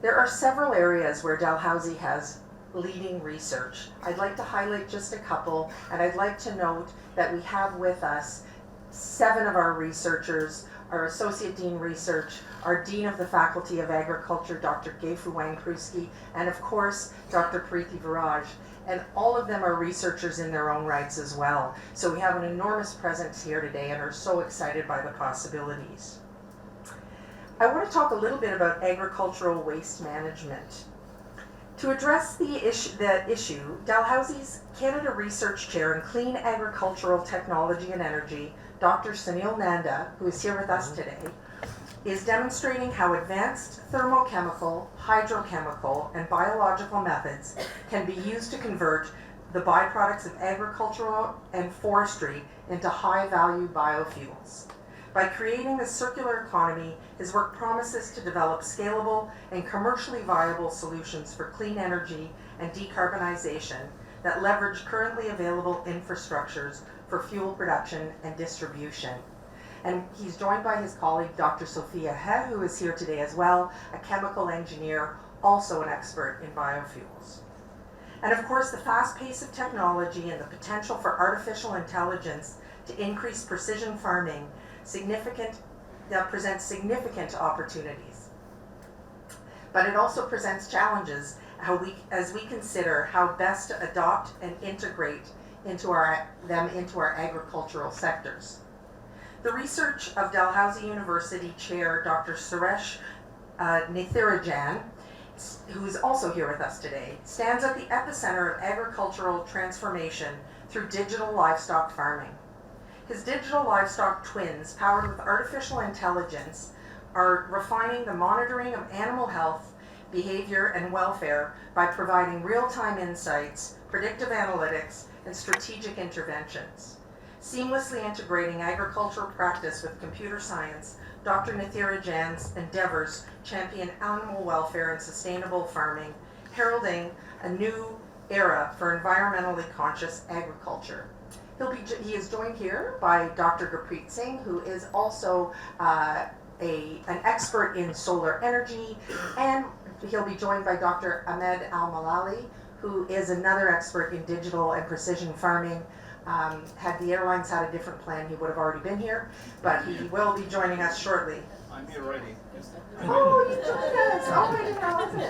S9: There are several areas where Dalhousie has leading research. I'd like to highlight just a couple, and I'd like to note that we have with us 7 of our researchers, our Associate Dean Research, our Dean of the Faculty of Agriculture, Dr. Gayfu Wang-Pruski, and of course, Dr. Preeti Viraj. And all of them are researchers in their own rights as well. So we have an enormous presence here today and are so excited by the possibilities. I want to talk a little bit about agricultural waste management. To address the issue, Dalhousie's Canada Research Chair in Clean Agricultural Technology and Energy, Dr. Sunil Nanda, who is here with us today, is demonstrating how advanced thermochemical, hydrochemical, and biological methods can be used to convert the byproducts of agricultural and forestry into high-value biofuels. By creating the circular economy, his work promises to develop scalable and commercially viable solutions for clean energy and decarbonization that leverage currently available infrastructures for fuel production and distribution. And he's joined by his colleague, Dr. Sophia He, who is here today as well, a chemical engineer, also an expert in biofuels. And of course, the fast pace of technology and the potential for artificial intelligence to increase precision farming presents significant opportunities. But it also presents challenges as we consider how best to adopt and integrate them into our agricultural sectors. The research of Dalhousie University Chair Dr. Suresh Nithirajan, who is also here with us today, stands at the epicenter of agricultural transformation through digital livestock farming. His digital livestock twins, powered with artificial intelligence, are refining the monitoring of animal health, behavior, and welfare by providing real-time insights, predictive analytics, and strategic interventions. Seamlessly integrating agricultural practice with computer science, Dr. Nithirajan's endeavors champion animal welfare and sustainable farming, heralding a new era for environmentally conscious agriculture. He is joined here by Dr. Gurpreet Singh, who is also an expert in solar energy, and he'll be joined by Dr. Ahmed Al-Malali, who is another expert in digital and precision farming. Had the airlines had a different plan, he would have already been here, but he will be joining us shortly.
S4: I'm here already.
S9: Oh, you joined us! Oh, I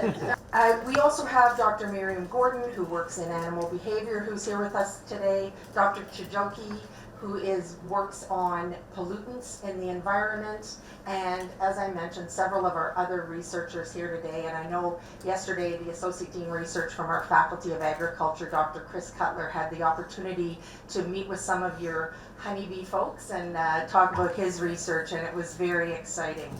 S9: didn't know it. We also have Dr. Miriam Gordon, who works in animal behavior, who's here with us today. Dr. Chijoki who works on pollutants in the environment, and as I mentioned, several of our other researchers here today. And I know yesterday the Associate Dean Research from our Faculty of Agriculture, Dr. Chris Cutler, had the opportunity to meet with some of your honeybee folks and talk about his research, and it was very exciting.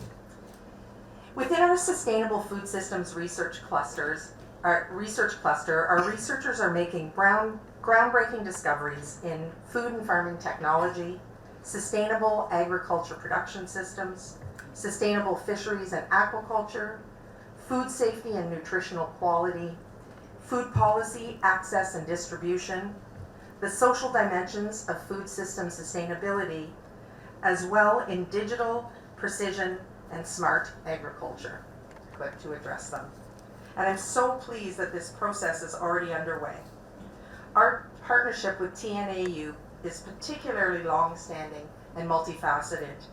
S9: Within our Sustainable Food Systems research cluster, our researchers are making groundbreaking discoveries in food and farming technology, sustainable agriculture production systems, sustainable fisheries and aquaculture, food safety and nutritional quality, food policy, access and distribution, the social dimensions of food system sustainability, as well in digital, precision, and smart agriculture, equipped to address them. And I'm so pleased that this process is already underway. Our partnership with TNAU is particularly long-standing and multifaceted.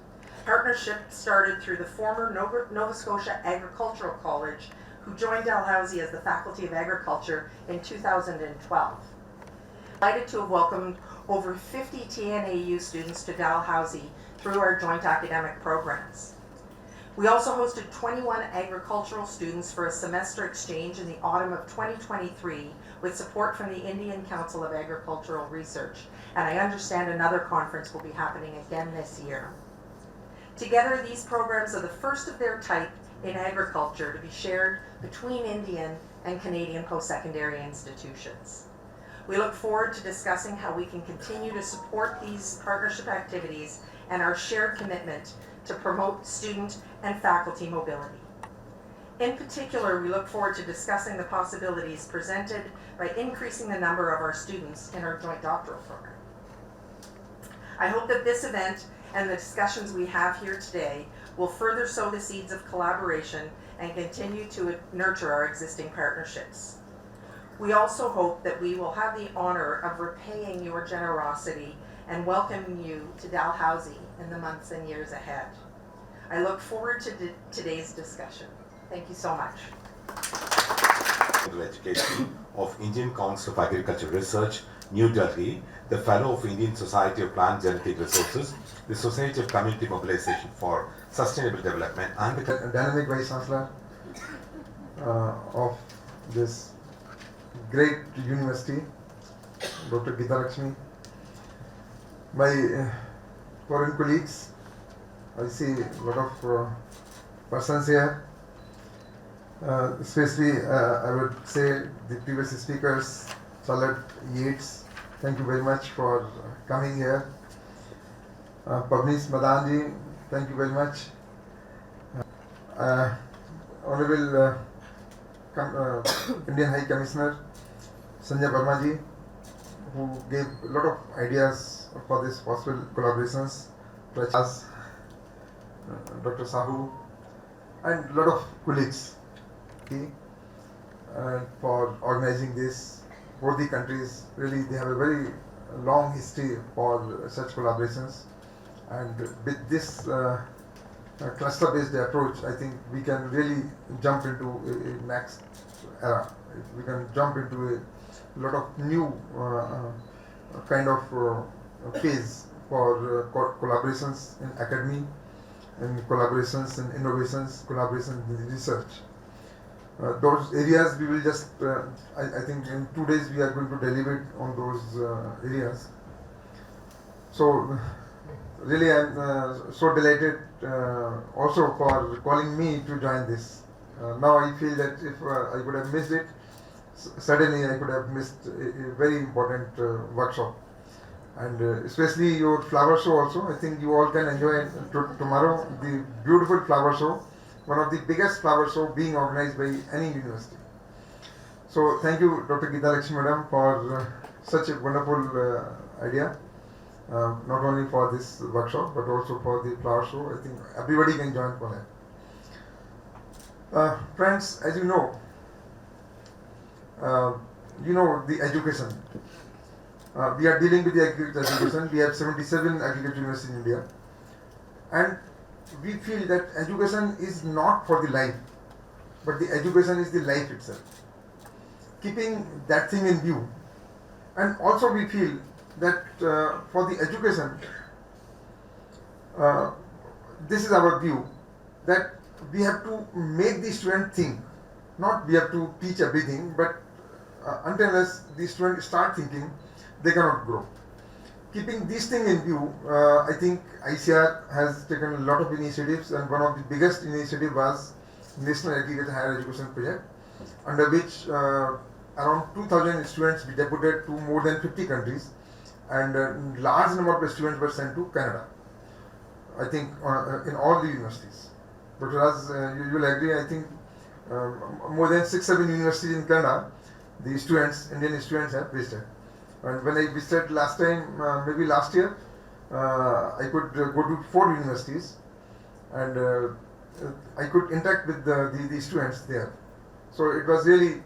S9: Partnership started through the former Nova Scotia Agricultural College, who joined Dalhousie as the Faculty of Agriculture in 2012. Delighted to have welcomed over 50 TNAU students to Dalhousie through our joint academic programs. We also hosted 21 agricultural students for a semester exchange in the autumn of 2023 with support from the Indian Council of Agricultural Research, and I understand another conference will be happening again this year. Together, these programs are the first of their type in agriculture to be shared between Indian and Canadian post-secondary institutions. We look forward to discussing how we can continue to support these partnership activities and our shared commitment to promote student and faculty mobility. In particular, we look forward to discussing the possibilities presented by increasing the number of our students in our joint doctoral program. I hope that this event and the discussions we have here today will further sow the seeds of collaboration and continue to nurture our existing partnerships. We also hope that we will have the honor of repaying your generosity and welcoming you to Dalhousie in the months and years ahead. I look forward to today's discussion. Thank you so much.
S1: Education of Indian Council of Agricultural Research, New Delhi, the Fellow of Indian Society of Plant Genetic Resources, the Society of Community Mobilization for Sustainable Development, and the
S4: Dynamic Vice Chancellor of this great university, Dr. Geeta Lakshmi, my foreign colleagues. I see a lot of persons here, especially I would say the previous speakers, Charlotte Yates, thank you very much for coming here. Pavneesh Madanji, thank you very much. Honorable Indian High Commissioner Sanjay Verma ji, who gave a lot of ideas for this possible collaborations, such as Dr. Sahu and a lot of colleagues for organizing this. Both the countries really they have a very long history for such collaborations, and with this cluster-based approach, I think we can really jump into a next era. We can jump into a lot of new kind of phase for collaborations in academy, and collaborations in innovations, collaborations in research. Those areas we will just, I think in 2 days we are going to deliberate on those areas. So really I am so delighted also for calling me to join this. Now I feel that if I could have missed it, suddenly I could have missed a very important workshop. And especially your flower show also, I think you all can enjoy tomorrow the beautiful flower show, one of the biggest flower show being organized by any university. So thank you Dr. Geeta Lakshmi Madam for such a wonderful idea, not only for this workshop but also for the flower show. I think everybody can join for that. Friends, as you know the education. We are dealing with the agriculture education. We have 77 agriculture universities in India, and we feel that education is not for the life, but the education is the life itself. Keeping that thing in view, and also we feel that for the education, this is our view, that we have to make the student think. Not we have to teach everything, but until unless the students start thinking, they cannot grow. Keeping these things in view, I think ICR has taken a lot of initiatives, and one of the biggest initiative was National Aggregate Higher Education Project, under which around 2,000 students were deputed to more than 50 countries, and a large number of students were sent to Canada. I think in all the universities. But as you will agree, I think more than 6-7 universities in Canada, the students, Indian students, have visited. And when I visited last time, maybe last year, I could go to 4 universities, and I could interact with the students there. So it was really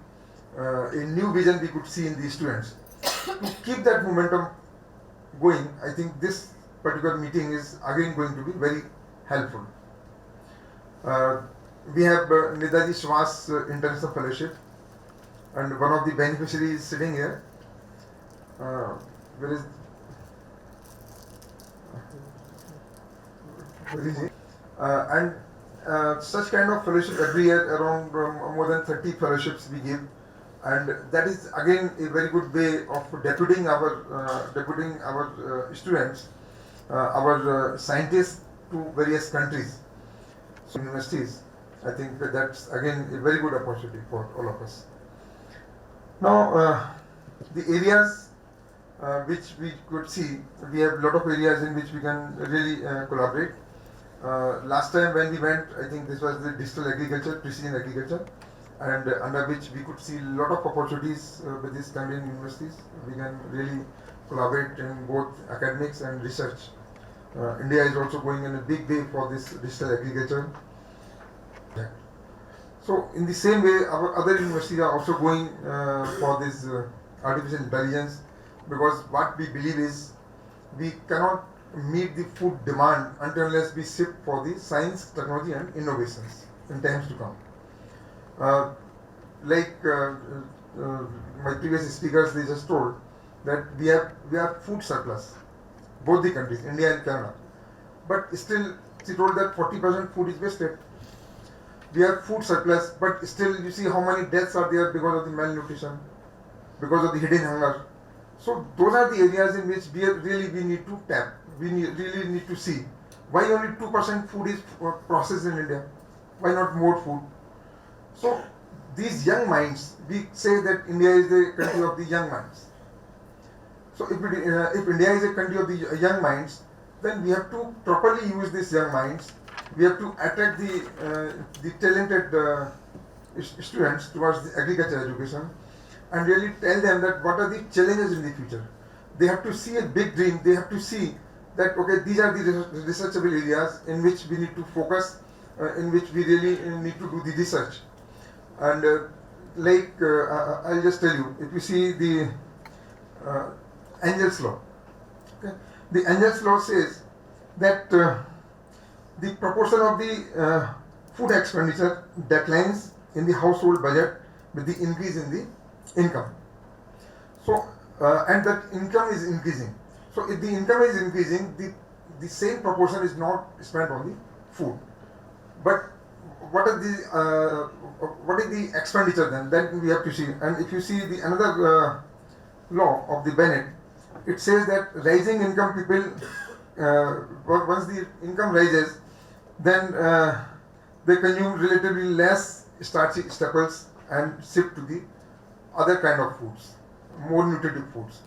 S4: a new vision we could see in the students. To keep that momentum going, I think this particular meeting is again going to be very helpful. We have Netaji Subhash International Fellowship, and one of the beneficiaries is sitting here. Where is he? Such kind of fellowship every year, around more than 30 fellowships we give, and that is again a very good way of deputing our students, our scientists to various countries, so universities. I think that's again a very good opportunity for all of us. Now, the areas which we could see, we have a lot of areas in which we can really collaborate. Last time when we went, I think this was the digital agriculture, precision agriculture, and under which we could see a lot of opportunities with these Canadian universities. We can really collaborate in both academics and research. India is also going in a big way for this digital agriculture. So in the same way, our other universities are also going for this artificial intelligence, because what we believe is we cannot meet the food demand until unless we shift for the science, technology and innovations in times to come. My previous speakers, they just told that we have food surplus, both the countries, India and Canada. But still, she told that 40% food is wasted. We have food surplus, but still you see how many deaths are there because of the malnutrition, because of the hidden hunger. So those are the areas in which we need to tap. We really need to see why only 2% food is processed in India. Why not more food? So these young minds, we say that India is the country of the young minds. So if India is a country of the young minds, then we have to properly use these young minds. We have to attract the talented students towards the agriculture education, and really tell them that what are the challenges in the future. They have to see a big dream. They have to see that, okay, these are the researchable areas in which we need to focus, in which we really need to do the research. And I'll just tell you, if you see the Angel's Law, okay? The Angel's Law says that the proportion of the food expenditure declines in the household budget with the increase in the income. So, and that income is increasing. So, if the income is increasing, the same proportion is not spent on the food. But what is the expenditure then? Then we have to see. And if you see the another law of the Bennett, it says that rising income people, once the income rises, then they consume relatively less starchy staples and shift to the other kind of foods, more nutritive foods.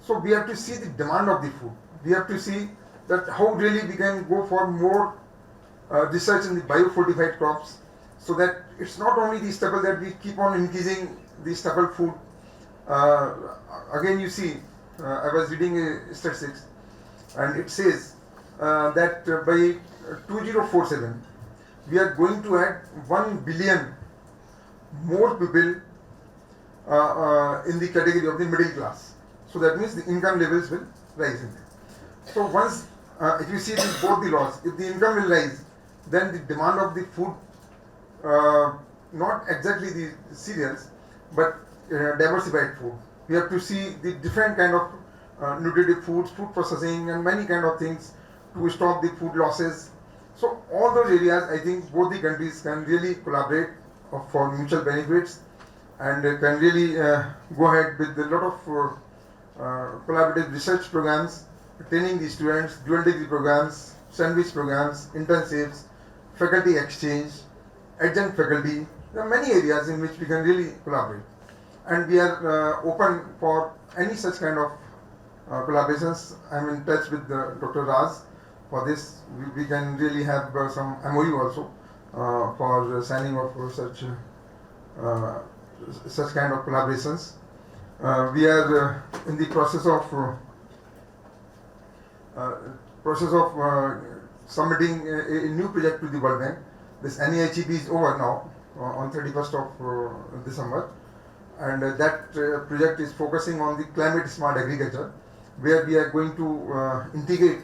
S4: So we have to see the demand of the food. We have to see that how really we can go for more research in the biofortified crops, so that it's not only the staple that we keep on increasing the staple food. Again, you see, I was reading a statistics, and it says that by 2047, we are going to add 1 billion more people in the category of the middle class. So that means the income levels will rise in there. So once, if you see both the laws, if the income will rise, then the demand of the food, not exactly the cereals, but diversified food. We have to see the different kind of nutritive foods, food processing, and many kind of things to stop the food losses. So all those areas, I think both the countries can really collaborate for mutual benefits, and can really go ahead with a lot of collaborative research programs, training the students, dual degree programs, sandwich programs, intensives, faculty exchange, adjunct faculty. There are many areas in which we can really collaborate, and we are open for any such kind of collaborations. I'm in touch with Dr. Raz for this. We can really have some MOU also for signing of such kind of collaborations. We are in the process of submitting a new project to the World Bank. This NAHEP is over now on 31st of December, and that project is focusing on the climate smart agriculture, where we are going to integrate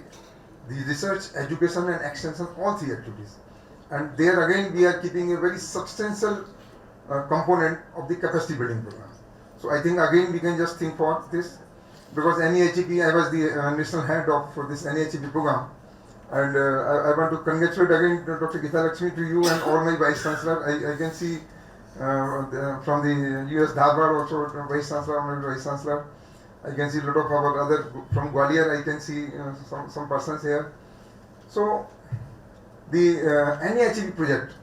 S4: the research, education and extension, all three activities. And there again we are keeping a very substantial component of the capacity building program. So I think again we can just think for this, because NAHEP, I was the national head of this NAHEP program, and I want to congratulate again Dr. Geeta Lakshmi, to you and all my vice chancellor. I can see from the US Dharwad also vice chancellor, my vice chancellor. I can see a lot of our other, from Gwalior I can see some persons here. So the NAHEP project,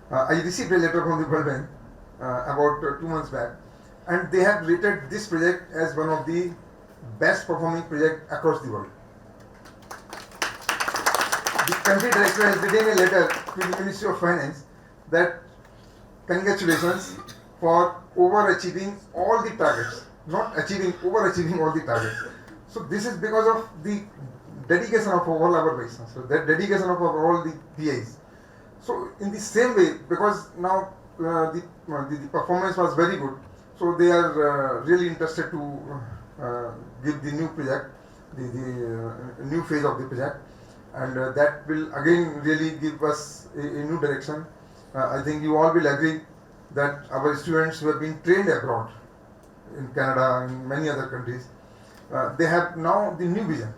S4: I received a letter from the World Bank about 2 months back, and they have rated this project as one of the best performing projects across the world. The country director has written a letter to the Ministry of Finance that congratulations for overachieving all the targets, not achieving, overachieving all the targets. So this is because of the dedication of all our vice chancellors, the dedication of all the PIs. So in the same way, because now the performance was very good, so they are really interested to give the new project, the new phase of the project, and that will again really give us a new direction. I think you all will agree that our students who have been trained abroad, in Canada and many other countries, they have now the new vision.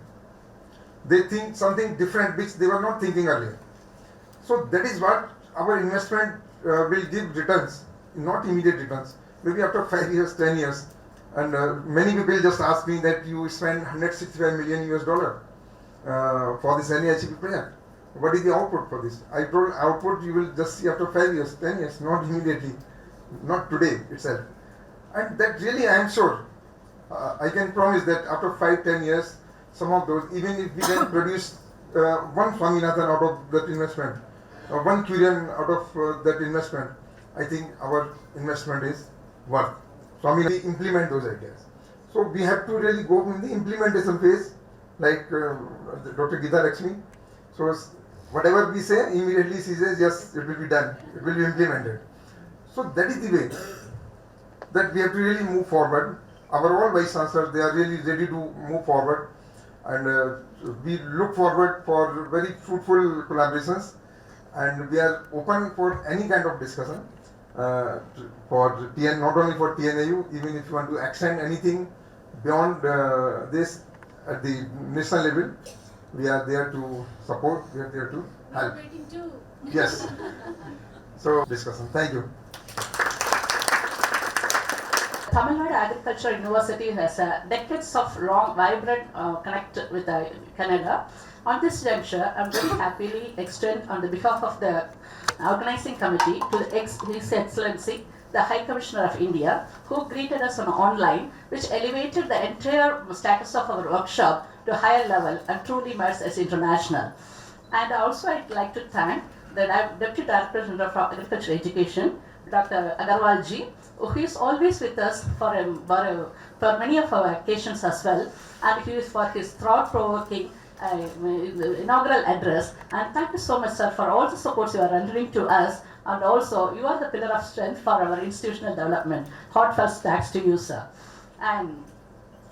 S4: They think something different which they were not thinking earlier. So that is what our investment will give returns, not immediate returns, maybe after 5 years, 10 years. And many people just ask me that you spend $165 million for this NAHEP project. What is the output for this? I told output you will just see after 5 years, 10 years, not immediately, not today itself. And that really I am sure, I can promise that after 5-10 years, some of those, even if we can produce one Swaminathan out of that investment, one Curian out of that investment, I think our investment is worth. So I mean, we implement those ideas. So we have to really go in the implementation phase, like Dr. Geeta Lakshmi. So whatever we say, immediately she says, yes, it will be done, it will be implemented. So that is the way that we have to really move forward. Our all vice chancellors, they are really ready to move forward, and we look forward for very fruitful collaborations, and we are open for any kind of discussion for not only for TNAU, even if you want to extend anything beyond this at the national level, we are there to support, we are there to help.
S5: Waiting too.
S4: Yes. So discussion. Thank you.
S10: Tamil Nadu Agricultural University has decades of long, vibrant connect with Canada. On this juncture, I am very happily extend on the behalf of the organizing committee to His Excellency, the High Commissioner of India, who greeted us on online, which elevated the entire status of our workshop to a higher level and truly merits as international. And also I'd like to thank the Deputy Director of Agriculture Education, Dr. Agarwal ji, who is always with us for many of our occasions as well, and he is for his thought-provoking inaugural address. And thank you so much, sir, for all the supports you are rendering to us, and also you are the pillar of strength for our institutional development. Heartfelt thanks to you, sir. And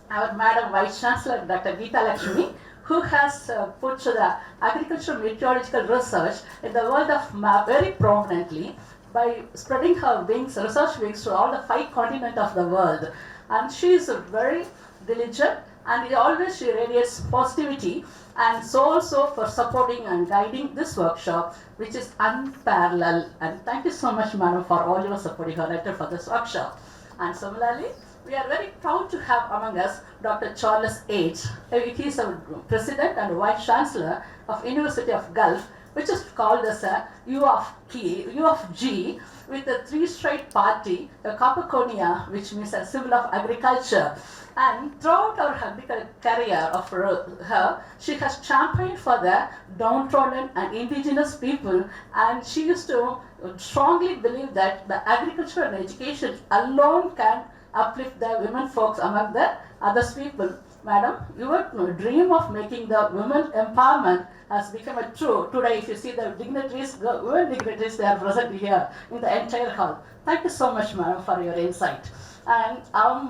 S10: our Madam Vice Chancellor, Dr. Geeta Lakshmi, who has put the agricultural meteorological research in the world of map very prominently by spreading her wings, research wings, to all the 5 continents of the world. And she is very diligent and always she radiates positivity, and so also for supporting and guiding this workshop, which is unparalleled. And thank you so much, madam, for all your supporting her letter for this workshop. And similarly, we are very proud to have among us Dr. Charles H. He is a president and vice chancellor of University of Gulf, which is called as a U of G, with a 3 straight party, a Capricornia, which means a symbol of agriculture. And throughout her career of her, she has championed for the downtrodden and indigenous people, and she used to strongly believe that the agriculture and education alone can uplift the women folks among the other people. Madam, your dream of making the women empowerment has become a true. Today, if you see the dignitaries, the women dignitaries, they are present here in the entire hall. Thank you so much, madam, for your insight. And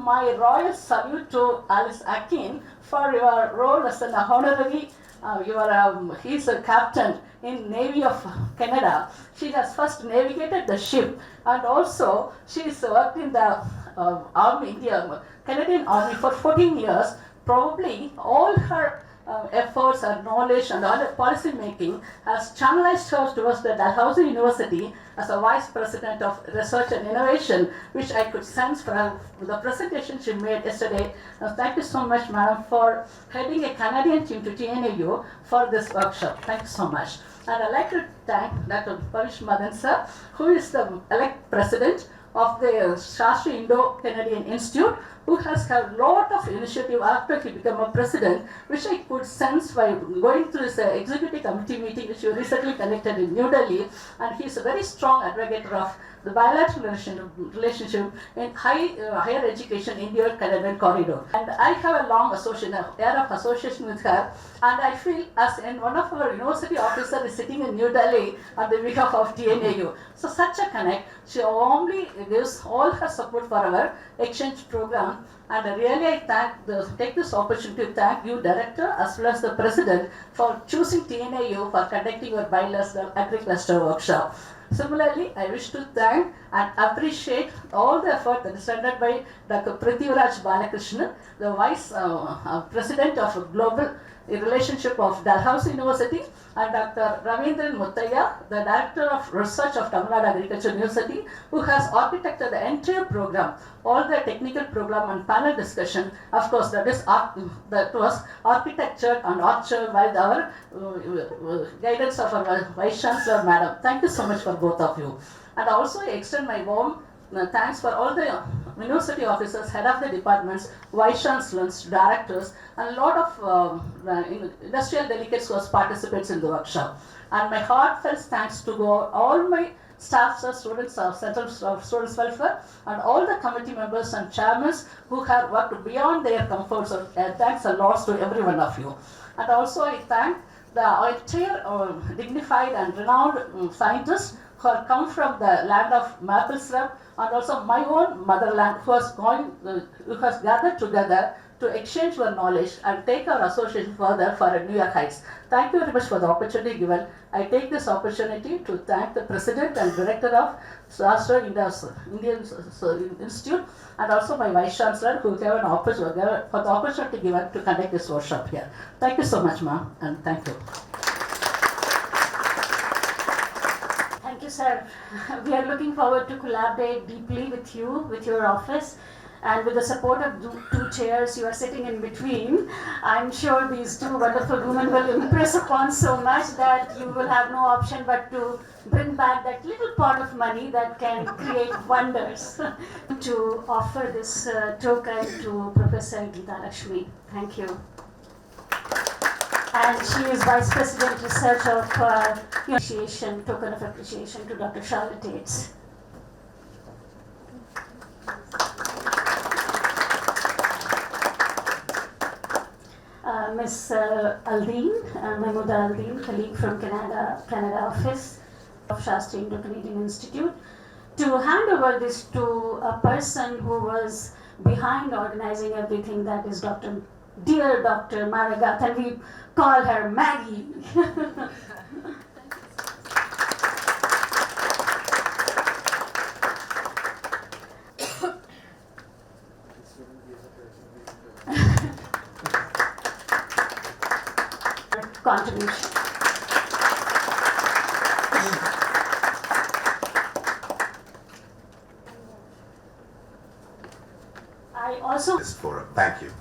S10: my royal salute to Alice Akin for your role as an honorary, he's a captain in Navy of Canada. She has first navigated the ship, and also she's worked in the Army, the Canadian Army for 14 years. Probably all her efforts and knowledge and all her policy making has channelized her towards the Dalhousie University as a vice president of research and innovation, which I could sense from the presentation she made yesterday. Thank you so much, madam, for heading a Canadian team to TNAU for this workshop. Thank you so much. And I'd like to thank Dr. Pavish Madan sir, who is the elect president of the Shastri Indo-Canadian Institute, who has had a lot of initiative after he became a president, which I could sense by going through his executive committee meeting, which you recently conducted in New Delhi, and he is a very strong advocate of the bilateral relationship in higher education Indo-Canadian corridor. And I have a long era of association with her, and I feel as in one of our university officers is sitting in New Delhi on the behalf of TNAU. So such a connect. She warmly gives all her support for our exchange program, and really I take this opportunity to thank you, Director, as well as the President, for choosing TNAU for conducting your bilateral agri-cluster workshop. Similarly, I wish to thank and appreciate all the effort that is rendered by Dr. Prithviraj Balakrishnan, the Vice President of Global Relationship of Dalhousie University, and Dr. Ravindran Muttaya, the Director of Research of Tamil Nadu Agriculture University, who has architected the entire program, all the technical program and panel discussion. Of course, that was architectured and orchestrated by our guidance of our Vice Chancellor, Madam. Thank you so much for both of you. And also I extend my warm thanks for all the university officers, head of the departments, vice chancellors, directors, and a lot of industrial delegates who was participants in the workshop. And my heartfelt thanks to all my staffs, students of Central Students Welfare, and all the committee members and chairmen who have worked beyond their comforts. So thanks a lot to every one of you. And also I thank the entire dignified and renowned scientists who have come from the land of maple syrup, and also my own motherland, who has gathered together to exchange our knowledge and take our association further for a newer heights. Thank you very much for the opportunity given. I take this opportunity to thank the President and Director of Shastri Indian Institute, and also my Vice Chancellor, who gave an opportunity for the opportunity given to conduct this workshop here. Thank you so much, ma'am, and thank you.
S5: Thank you, sir. We are looking forward to collaborate deeply with you, with your office, and with the support of two chairs you are sitting in between. I'm sure these two wonderful women will impress upon so much that you will have no option but to bring back that little pot of money that can create wonders. To offer this token to Professor Geeta Lakshmi. Thank you. And she is Vice President Research of Appreciation, Token of Appreciation to Dr. Charlotte Yates. Ms. Aldeen, Mahmouda Aldeen, colleague from Canada office of Shastri Indo-Canadian Institute, to hand over this to a person who was behind organizing everything, that is dear Dr. Maragat, and we call her Maggie. contribution. I also
S1: This forum. Thank you.